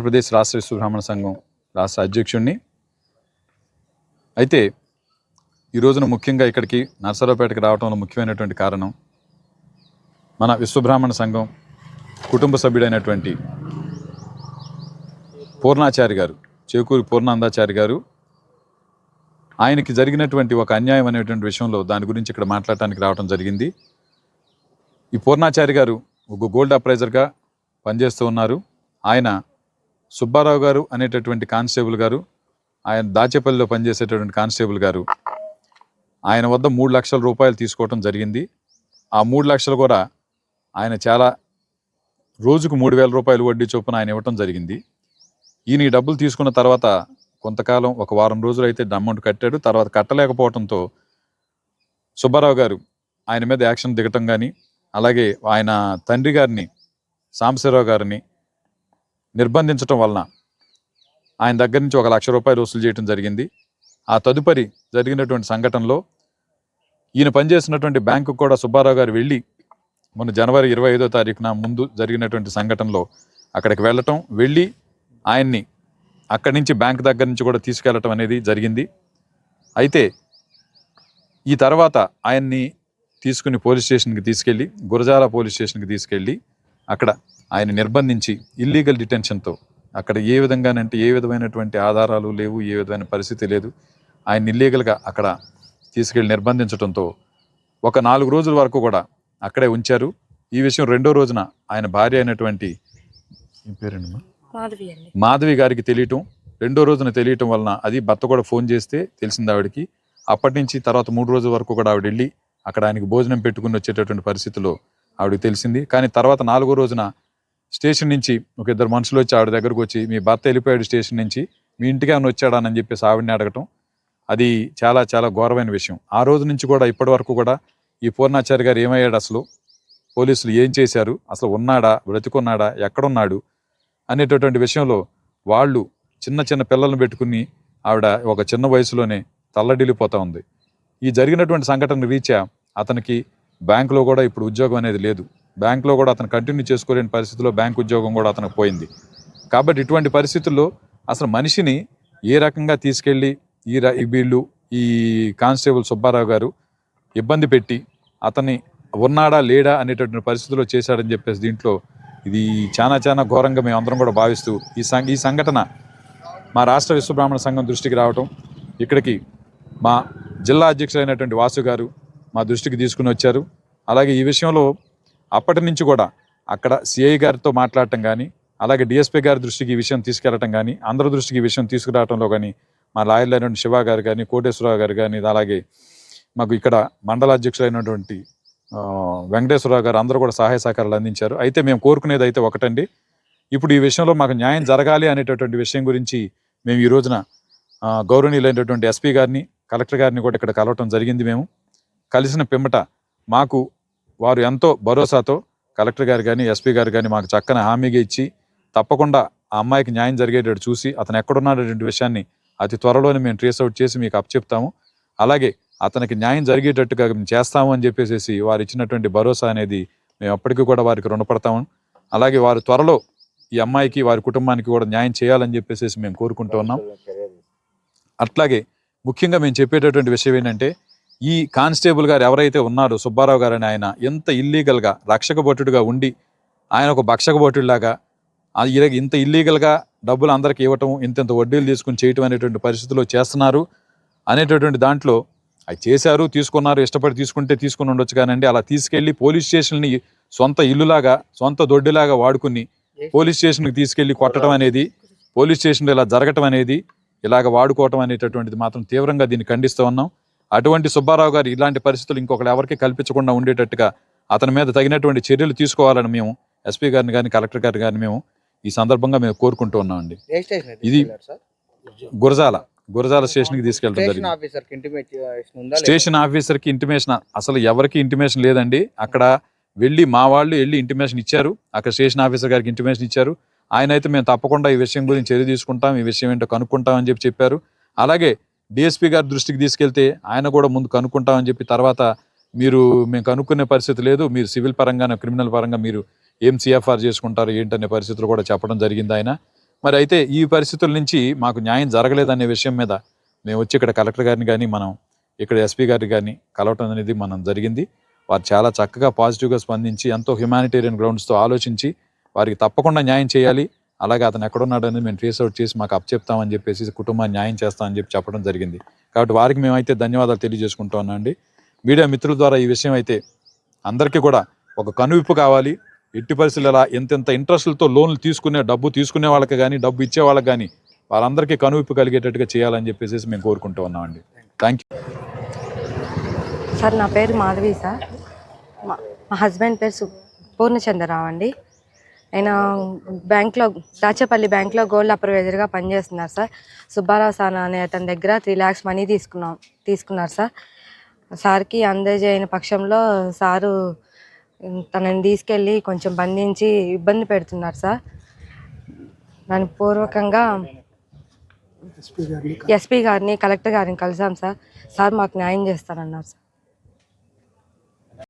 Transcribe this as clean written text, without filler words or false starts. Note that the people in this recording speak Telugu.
ఆంధ్రప్రదేశ్ రాష్ట్ర విశ్వబ్రాహ్మణ సంఘం రాష్ట్ర అధ్యక్షుడిని. అయితే ఈ రోజున ముఖ్యంగా ఇక్కడికి నర్సరావుపేటకి రావడంలో ముఖ్యమైనటువంటి కారణం మన విశ్వబ్రాహ్మణ సంఘం కుటుంబ సభ్యుడైనటువంటి పూర్ణాచారి గారు, చేకూరి పూర్ణాందాచారి గారు, ఆయనకి జరిగినటువంటి ఒక అన్యాయం అనేటువంటి విషయంలో దాని గురించి ఇక్కడ మాట్లాడటానికి రావడం జరిగింది. ఈ పూర్ణాచారి గారు ఒక గోల్డ్ అప్రైజర్గా పనిచేస్తూ ఉన్నారు. ఆయన సుబ్బారావు గారు అనేటటువంటి కానిస్టేబుల్ గారు, ఆయన దాచేపల్లిలో పనిచేసేటటువంటి కానిస్టేబుల్ గారు ఆయన వద్ద 3 లక్షల రూపాయలు తీసుకోవడం జరిగింది. ఆ 3 లక్షలు కూడా ఆయన చాలా రోజుకు 3,000 రూపాయలు వడ్డీ చొప్పున ఆయన ఇవ్వటం జరిగింది. ఈయన ఈ డబ్బులు తీసుకున్న తర్వాత కొంతకాలం ఒక వారం రోజులు అయితే అమౌంట్ కట్టాడు. తర్వాత కట్టలేకపోవడంతో సుబ్బారావు గారు ఆయన మీద యాక్షన్ దిగటం కానీ, అలాగే ఆయన తండ్రి గారిని సాంబశివరావు గారిని నిర్బంధించడం వలన ఆయన దగ్గర నుంచి 1 లక్ష రూపాయలు వసూలు చేయడం జరిగింది. ఆ తదుపరి జరిగినటువంటి సంఘటనలో ఈయన పనిచేసినటువంటి బ్యాంకు కూడా సుబ్బారావు గారు వెళ్ళి మొన్న జనవరి 25వ తారీఖున ముందు జరిగినటువంటి సంఘటనలో అక్కడికి వెళ్ళి ఆయన్ని అక్కడి నుంచి బ్యాంక్ దగ్గర నుంచి కూడా తీసుకెళ్లటం అనేది జరిగింది. అయితే ఈ తర్వాత ఆయన్ని తీసుకుని పోలీస్ స్టేషన్కి తీసుకెళ్ళి, గురజాల పోలీస్ స్టేషన్కి తీసుకెళ్ళి అక్కడ ఆయన నిర్బంధించి ఇల్లీగల్ డిటెన్షన్తో అక్కడ ఏ విధమైనటువంటి ఆధారాలు లేవు, ఏ విధమైన పరిస్థితి లేదు, ఆయన ఇల్లీగల్గా అక్కడ తీసుకెళ్ళి నిర్బంధించడంతో ఒక 4 రోజుల వరకు కూడా అక్కడే ఉంచారు. ఈ విషయం 2వ రోజున ఆయన భార్య అయినటువంటి మాధవి గారికి తెలియటం, 2వ రోజున తెలియటం వలన అది భర్త కూడా ఫోన్ చేస్తే తెలిసింది ఆవిడకి. అప్పటి నుంచి తర్వాత 3 రోజుల వరకు కూడా ఆవిడ వెళ్ళి అక్కడ ఆయనకి భోజనం పెట్టుకుని వచ్చేటటువంటి పరిస్థితిలో ఆవిడకి తెలిసింది. కానీ తర్వాత 4వ రోజున స్టేషన్ నుంచి ఒక 2 మనుషులు వచ్చి ఆవిడ దగ్గరకు వచ్చి, మీ భర్త వెళ్ళిపోయాడు స్టేషన్ నుంచి, మీ ఇంటికి ఏమైనా వచ్చాడని చెప్పేసి ఆవిడని అడగటం, అది చాలా చాలా ఘోరమైన విషయం. ఆ రోజు నుంచి కూడా ఇప్పటి వరకు కూడా ఈ పూర్ణాచారి గారు ఏమయ్యాడు, అసలు పోలీసులు ఏం చేశారు, అసలు ఉన్నాడా, బ్రతికున్నాడా, ఎక్కడున్నాడు అనేటటువంటి విషయంలో వాళ్ళు చిన్న పిల్లలను పెట్టుకుని ఆవిడ ఒక చిన్న వయసులోనే తల్లడిల్లిపోతూ ఉంది. ఈ జరిగినటువంటి సంఘటన రీత్యా అతనికి బ్యాంకులో కూడా ఇప్పుడు ఉద్యోగం అనేది లేదు. బ్యాంకులో కూడా అతను కంటిన్యూ చేసుకోలేని పరిస్థితిలో బ్యాంక్ ఉద్యోగం కూడా అతనికి పోయింది. కాబట్టి ఇటువంటి పరిస్థితుల్లో అసలు మనిషిని ఏ రకంగా తీసుకెళ్ళి వీళ్ళు ఈ కానిస్టేబుల్ సుబ్బారావు గారు ఇబ్బంది పెట్టి అతన్ని ఉన్నాడా లేడా అనేటటువంటి పరిస్థితిలో చేశాడని చెప్పేసి దీంట్లో ఇది చాలా ఘోరంగా మేము అందరం కూడా భావిస్తూ ఈ సంఘటన మా రాష్ట్ర విశ్వబ్రాహ్మణ సంఘం దృష్టికి రావటం, ఇక్కడికి మా జిల్లా అధ్యక్షులైనటువంటి వాసు గారు మా దృష్టికి తీసుకుని వచ్చారు. అలాగే ఈ విషయంలో అప్పటి నుంచి కూడా అక్కడ సిఐ గారితో మాట్లాడటం కానీ, అలాగే డిఎస్పీ గారి దృష్టికి ఈ విషయం తీసుకెళ్లటం కానీ, అందరి దృష్టికి ఈ విషయం తీసుకురావడంలో కానీ మా లాయర్లు అయినటువంటి శివ గారు కానీ, కోటేశ్వరరావు గారు కానీ, అలాగే మాకు ఇక్కడ మండల అధ్యక్షులైనటువంటి వెంకటేశ్వరరావు గారు అందరూ కూడా సహాయ సహకారాలు అందించారు. అయితే మేము కోరుకునేది అయితే ఒకటండి, ఇప్పుడు ఈ విషయంలో మాకు న్యాయం జరగాలి అనేటటువంటి విషయం గురించి మేము ఈ రోజున గౌరవనీయులైనటువంటి ఎస్పీ గారిని, కలెక్టర్ గారిని కూడా ఇక్కడ కలవటం జరిగింది. మేము కలిసిన పిమ్మట మాకు వారు ఎంతో భరోసాతో కలెక్టర్ గారు కానీ, ఎస్పీ గారు కానీ మాకు చక్కని హామీగా ఇచ్చి తప్పకుండా ఆ అమ్మాయికి న్యాయం జరిగేటట్టు చూసి అతను ఎక్కడున్నాడనేటువంటి విషయాన్ని అతి త్వరలోనే మేము ట్రేస్ అవుట్ చేసి మీకు అప్పచెప్తాము. అలాగే అతనికి న్యాయం జరిగేటట్టుగా మేము చేస్తాము అని చెప్పేసి వారు ఇచ్చినటువంటి భరోసా అనేది మేము అప్పటికీ కూడా వారికి రుణపడతాము. అలాగే వారు త్వరలో ఈ అమ్మాయికి, వారి కుటుంబానికి కూడా న్యాయం చేయాలని చెప్పేసి మేము కోరుకుంటూ ఉన్నాం. అట్లాగే ముఖ్యంగా మేము చెప్పేటటువంటి విషయం ఏంటంటే, ఈ కానిస్టేబుల్ గారు ఎవరైతే ఉన్నారో సుబ్బారావు గారు అని ఆయన ఎంత ఇల్లీగల్గా రక్షక భటుడుగా ఉండి ఆయన ఒక భక్షక భటుడిలాగా ఇంత ఇల్లీగల్గా డబ్బులు అందరికి ఇవ్వటం, ఇంత వడ్డీలు తీసుకుని చేయటం అనేటువంటి పరిస్థితుల్లో చేస్తున్నారు అనేటటువంటి దాంట్లో అవి చేశారు, తీసుకున్నారు, ఇష్టపడి తీసుకుంటే తీసుకుని ఉండొచ్చు కానండి, అలా తీసుకెళ్లి పోలీస్ స్టేషన్ని సొంత ఇల్లులాగా, సొంత దొడ్డిలాగా వాడుకుని పోలీస్ స్టేషన్కి తీసుకెళ్లి కొట్టడం అనేది, పోలీస్ స్టేషన్లో ఇలా జరగటం అనేది, ఇలాగ వాడుకోవటం అనేటటువంటిది మాత్రం తీవ్రంగా దీన్ని ఖండిస్తూ ఉన్నాం. అటువంటి సుబ్బారావు గారు ఇలాంటి పరిస్థితులు ఇంకొకరు ఎవరికి కల్పించకుండా ఉండేటట్టుగా అతని మీద తగినటువంటి చర్యలు తీసుకోవాలని మేము ఎస్పీ గారిని కానీ, కలెక్టర్ గారిని కానీ మేము ఈ సందర్భంగా మేము కోరుకుంటూ ఉన్నామండి. ఇది గురజాల స్టేషన్కి తీసుకెళ్ళడం జరిగింది. స్టేషన్ ఆఫీసర్కి ఇంటిమేషన్ అసలు ఎవరికి ఇంటిమేషన్ లేదండి. అక్కడ వెళ్ళి మా వాళ్ళు వెళ్ళి ఇంటిమేషన్ ఇచ్చారు, అక్కడ స్టేషన్ ఆఫీసర్ గారికి ఇంటిమేషన్ ఇచ్చారు. ఆయన అయితే మేము తప్పకుండా ఈ విషయం గురించి చర్య తీసుకుంటాం, ఈ విషయం ఏంటో కనుక్కుంటామని చెప్పారు. అలాగే డిఎస్పీ గారి దృష్టికి తీసుకెళ్తే ఆయన కూడా ముందు కనుక్కుంటామని చెప్పి, తర్వాత మేము కనుక్కునే పరిస్థితి లేదు, మీరు సివిల్ పరంగా క్రిమినల్ పరంగా మీరు ఏం సిఎఫ్ఆర్ చేసుకుంటారు ఏంటనే పరిస్థితులు కూడా చెప్పడం జరిగింది ఆయన. మరి అయితే ఈ పరిస్థితుల నుంచి మాకు న్యాయం జరగలేదనే విషయం మీద మేము వచ్చి ఇక్కడ కలెక్టర్ గారిని కానీ మనం ఇక్కడ ఎస్పీ గారిని కానీ కలవటం అనేది మనం జరిగింది. వారు చాలా చక్కగా పాజిటివ్గా స్పందించి ఎంతో హ్యుమానిటేరియన్ గ్రౌండ్స్తో ఆలోచించి వారికి తప్పకుండా న్యాయం చేయాలి, అలాగే అతను ఎక్కడున్నాడు అనేది మేము ట్రేస్ అవుట్ చేసి మాకు అప్పచెప్తామని చెప్పేసి కుటుంబాన్ని న్యాయం చేస్తామని చెప్పి చెప్పడం జరిగింది. కాబట్టి వారికి మేమైతే ధన్యవాదాలు తెలియజేసుకుంటా ఉన్నాం అండి. మీడియా మిత్రుల ద్వారా ఈ విషయం అయితే అందరికీ కూడా ఒక కనువిప్పు కావాలి. ఎట్టి పరిస్థితులు ఎలా ఎంతెంత ఇంట్రెస్ట్లతో లోన్లు డబ్బు తీసుకునే వాళ్ళకి కానీ డబ్బు ఇచ్చే వాళ్ళకి కానీ వాళ్ళందరికీ కనువిప్పు కలిగేటట్టుగా చేయాలని చెప్పేసి మేము కోరుకుంటూ ఉన్నామండి. Thank you sir. నా పేరు మాధవి సార్. మా హస్బెండ్ పేరు పూర్ణచంద్రరావు అండి. ఆయన బ్యాంక్లో దాచేపల్లి బ్యాంక్లో గోల్డ్ అప్రవైజర్గా పనిచేస్తున్నారు సార్. సుబ్బారావు సార్ అనే అతని దగ్గర 3 lakhs మనీ తీసుకున్నారు సార్. సార్కి అందజేయని పక్షంలో సారు తనని తీసుకెళ్ళి కొంచెం బంధించి ఇబ్బంది పెడుతున్నారు సార్. దాని పూర్వకంగా ఎస్పీ గారిని కలెక్టర్ గారిని కలిసాం సార్. సార్ మాకు న్యాయం చేస్తారన్నారు సార్.